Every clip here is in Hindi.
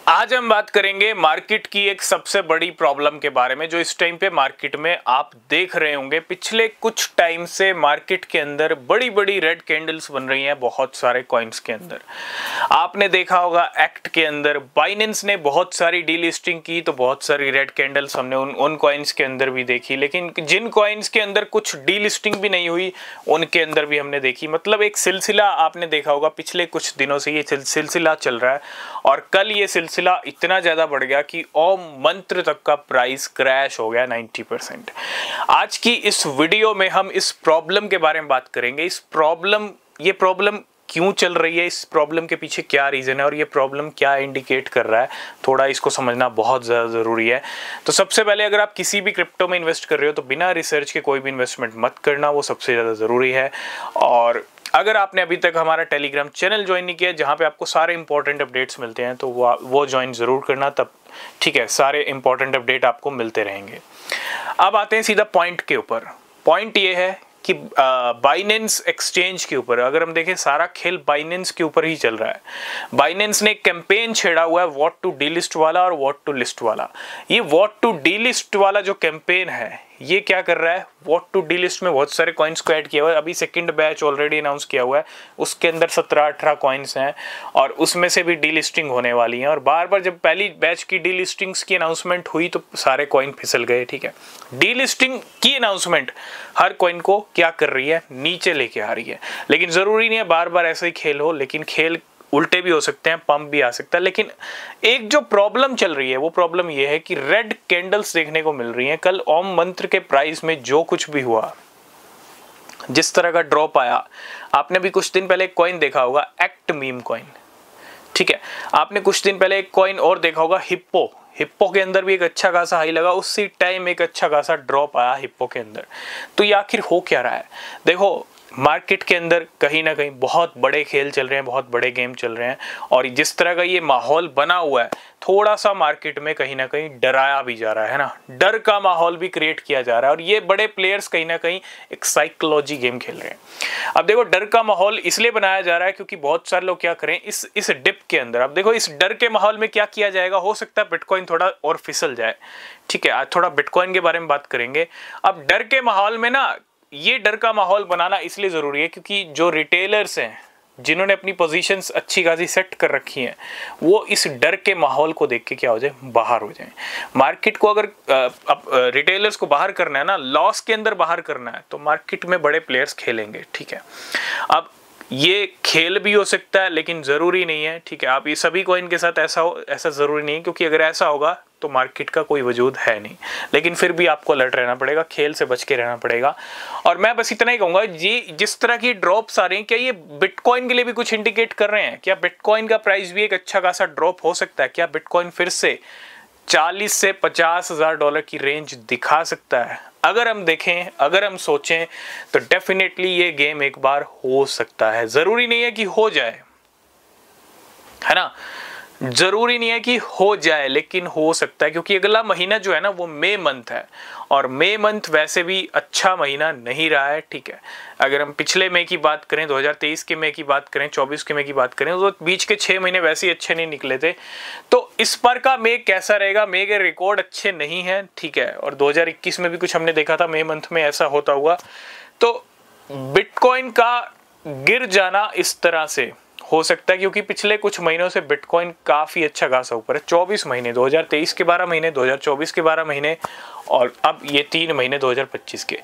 आज हम बात करेंगे मार्केट की एक सबसे बड़ी प्रॉब्लम के बारे में जो इस टाइम पे मार्केट में आप देख रहे होंगे। पिछले कुछ टाइम से मार्केट के अंदर बड़ी बड़ी रेड कैंडल्स बन रही हैं बहुत सारे कॉइन्स के अंदर। आपने देखा होगा एक्ट के अंदर बाइनेंस ने बहुत सारी डीलिस्टिंग की तो बहुत सारी रेड कैंडल्स हमने उन कॉइन्स के अंदर भी देखी, लेकिन जिन कॉइन्स के अंदर कुछ डीलिस्टिंग भी नहीं हुई उनके अंदर भी हमने देखी। मतलब एक सिलसिला आपने देखा होगा पिछले कुछ दिनों से ये सिलसिला चल रहा है और कल ये सिलसिला इतना ज्यादा बढ़ गया कि ओम मंत्र तक का प्राइस क्रैश हो गया 90%। आज की इस वीडियो में हम इस प्रॉब्लम के बारे में बात करेंगे। ये प्रॉब्लम क्यों चल रही है, इस प्रॉब्लम के पीछे क्या रीजन है और ये प्रॉब्लम क्या इंडिकेट कर रहा है, थोड़ा इसको समझना बहुत ज़्यादा ज़रूरी है। तो सबसे पहले अगर आप किसी भी क्रिप्टो में इन्वेस्ट कर रहे हो तो बिना रिसर्च के कोई भी इन्वेस्टमेंट मत करना, वो सबसे ज़्यादा ज़रूरी है। और अगर आपने अभी तक हमारा टेलीग्राम चैनल ज्वाइन नहीं किया जहाँ पे आपको सारे इंपॉर्टेंट अपडेट्स मिलते हैं तो वो ज्वाइन ज़रूर करना, तब ठीक है सारे इंपॉर्टेंट अपडेट आपको मिलते रहेंगे। अब आते हैं सीधा पॉइंट के ऊपर। पॉइंट ये है कि बाइनेंस एक्सचेंज के ऊपर अगर हम देखें सारा खेल बाइनेंस के ऊपर ही चल रहा है। बाइनेंस ने एक कैंपेन छेड़ा हुआ है व्हाट टू डीलिस्ट वाला और व्हाट टू लिस्ट वाला। ये व्हाट टू डीलिस्ट वाला जो कैंपेन है ये क्या कर रहा है, व्हाट टू डीलिस्ट में बहुत सारे कॉइन्स को ऐड किया हुआ है। अभी सेकंड बैच ऑलरेडी अनाउंस किया हुआ है, उसके अंदर 17-18 कॉइन्स हैं और उसमें से भी डीलिस्टिंग होने वाली हैं। और बार बार जब पहली बैच की डीलिस्टिंग्स की अनाउंसमेंट हुई तो सारे कॉइन फिसल गए। ठीक है, डीलिस्टिंग की अनाउंसमेंट हर कॉइन को क्या कर रही है, नीचे लेके आ रही है। लेकिन जरूरी नहीं है बार बार ऐसे ही खेल हो, लेकिन खेल उल्टे भी हो सकते हैं, पंप भी आ सकता है। लेकिन एक जो प्रॉब्लम चल रही है वो प्रॉब्लम ये है कि रेड कैंडल्स देखने को मिल रही हैं। कल ओम मंत्र के प्राइस में जो कुछ भी हुआ, जिस तरह का ड्रॉप आया, आपने भी कुछ दिन पहले एक कॉइन देखा होगा एक्ट मीम कॉइन, ठीक है। आपने कुछ दिन पहले एक कॉइन और देखा होगा हिप्पो के अंदर भी एक अच्छा खासा हाई लगा, उसी टाइम एक अच्छा खासा ड्रॉप आया हिप्पो के अंदर। तो ये आखिर हो क्या रहा है? देखो मार्केट के अंदर कहीं ना कहीं बहुत बड़े खेल चल रहे हैं, बहुत बड़े गेम चल रहे हैं और जिस तरह का ये माहौल बना हुआ है थोड़ा सा मार्केट में कहीं ना कहीं डराया भी जा रहा है ना, डर का माहौल भी क्रिएट किया जा रहा है और ये बड़े प्लेयर्स कहीं ना कहीं एक साइकोलॉजी गेम खेल रहे हैं। अब देखो डर का माहौल इसलिए बनाया जा रहा है क्योंकि बहुत सारे लोग क्या करें इस डिप के अंदर। अब देखो इस डर के माहौल में क्या किया जाएगा, हो सकता है बिटकॉइन थोड़ा और फिसल जाए। ठीक है, आज थोड़ा बिटकॉइन के बारे में बात करेंगे। अब डर के माहौल में ना, ये डर का माहौल बनाना इसलिए जरूरी है क्योंकि जो रिटेलर्स हैं जिन्होंने अपनी पोजीशंस अच्छी खासी सेट कर रखी हैं वो इस डर के माहौल को देख के क्या हो जाए, बाहर हो जाए। मार्केट को अगर रिटेलर्स को बाहर करना है ना, लॉस के अंदर बाहर करना है तो मार्केट में बड़े प्लेयर्स खेलेंगे। ठीक है, अब ये खेल भी हो सकता है लेकिन ज़रूरी नहीं है। ठीक है, आप ये सभी कॉइन के साथ ऐसा ज़रूरी नहीं है क्योंकि अगर ऐसा होगा तो मार्केट का कोई वजूद है नहीं। लेकिन फिर भी आपको अलर्ट रहना पड़ेगा, खेल से बच के रहना पड़ेगा। और मैं बस इतना ही कहूँगा, ये जिस तरह की ड्रॉप्स आ रही हैं क्या ये बिटकॉइन के लिए भी कुछ इंडिकेट कर रहे हैं? क्या बिटकॉइन का प्राइस भी एक अच्छा खासा ड्रॉप हो सकता है? क्या बिटकॉइन फिर से 40 से 50 हज़ार डॉलर की रेंज दिखा सकता है? अगर हम देखें, अगर हम सोचें तो डेफिनेटली ये गेम एक बार हो सकता है। जरूरी नहीं है कि हो जाए, है ना, जरूरी नहीं है कि हो जाए, लेकिन हो सकता है क्योंकि अगला महीना जो है ना वो मई मंथ है और मई मंथ वैसे भी अच्छा महीना नहीं रहा है। ठीक है, अगर हम पिछले मई की बात करें, 2023 के मई की बात करें, 24 के मई की बात करें तो बीच के 6 महीने वैसे ही अच्छे नहीं निकले थे। तो इस बार का मई कैसा रहेगा? मई के रिकॉर्ड अच्छे नहीं है। ठीक है, और 2021 में भी कुछ हमने देखा था मई मंथ में ऐसा होता हुआ। तो बिटकॉइन का गिर जाना इस तरह से हो सकता है क्योंकि पिछले कुछ महीनों से बिटकॉइन काफ़ी अच्छा खासा ऊपर है। 24 महीने, 2023 के 12 महीने, 2024 के 12 महीने और अब ये 3 महीने 2025 के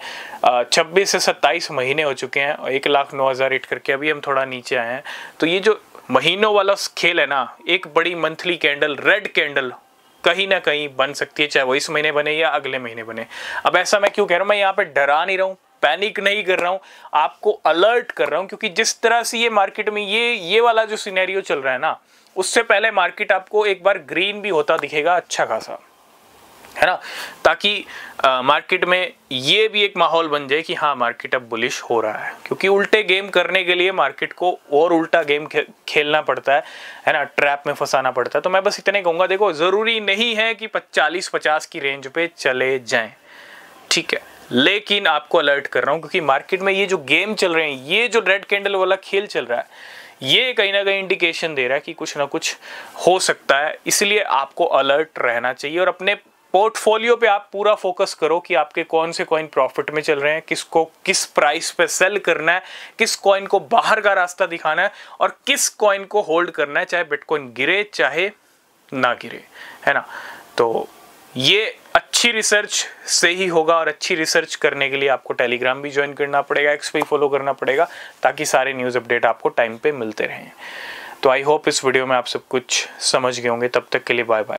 26 से 27 महीने हो चुके हैं और 1,09,000 हिट करके अभी हम थोड़ा नीचे आए हैं। तो ये जो महीनों वाला खेल है ना, एक बड़ी मंथली कैंडल, रेड कैंडल कहीं ना कहीं बन सकती है, चाहे वो इस महीने बने या अगले महीने बने। अब ऐसा मैं क्यों कह रहा हूँ, मैं यहाँ पे डरा नहीं रहा हूँ, पैनिक नहीं कर रहा हूं, आपको अलर्ट कर रहा हूं क्योंकि जिस तरह से ये मार्केट में ये वाला जो सिनेरियो चल रहा है ना, उससे पहले मार्केट आपको एक बार ग्रीन भी होता दिखेगा अच्छा खासा, है ना, ताकि मार्केट में ये भी एक माहौल बन जाए कि हाँ मार्केट अब बुलिश हो रहा है। क्योंकि उल्टे गेम करने के लिए मार्केट को और उल्टा गेम खेलना पड़ता है ना, ट्रैप में फंसाना पड़ता है। तो मैं बस इतने कहूँगा, देखो ज़रूरी नहीं है कि 40-50 की रेंज पे चले जाएं, ठीक है, लेकिन आपको अलर्ट कर रहा हूं क्योंकि मार्केट में ये जो गेम चल रहे हैं, ये जो रेड कैंडल वाला खेल चल रहा है, ये कहीं ना कहीं इंडिकेशन दे रहा है कि कुछ ना कुछ हो सकता है, इसलिए आपको अलर्ट रहना चाहिए। और अपने पोर्टफोलियो पे आप पूरा फोकस करो कि आपके कौन से कॉइन प्रॉफिट में चल रहे हैं, किसको किस प्राइस पे सेल करना है, किस कॉइन को बाहर का रास्ता दिखाना है और किस कॉइन को होल्ड करना है, चाहे बिटकॉइन गिरे चाहे ना गिरे, है ना। तो ये अच्छी रिसर्च से ही होगा, और अच्छी रिसर्च करने के लिए आपको टेलीग्राम भी ज्वाइन करना पड़ेगा, एक्स पे फॉलो करना पड़ेगा, ताकि सारे न्यूज़ अपडेट आपको टाइम पे मिलते रहें। तो आई होप इस वीडियो में आप सब कुछ समझ गए होंगे। तब तक के लिए बाय बाय।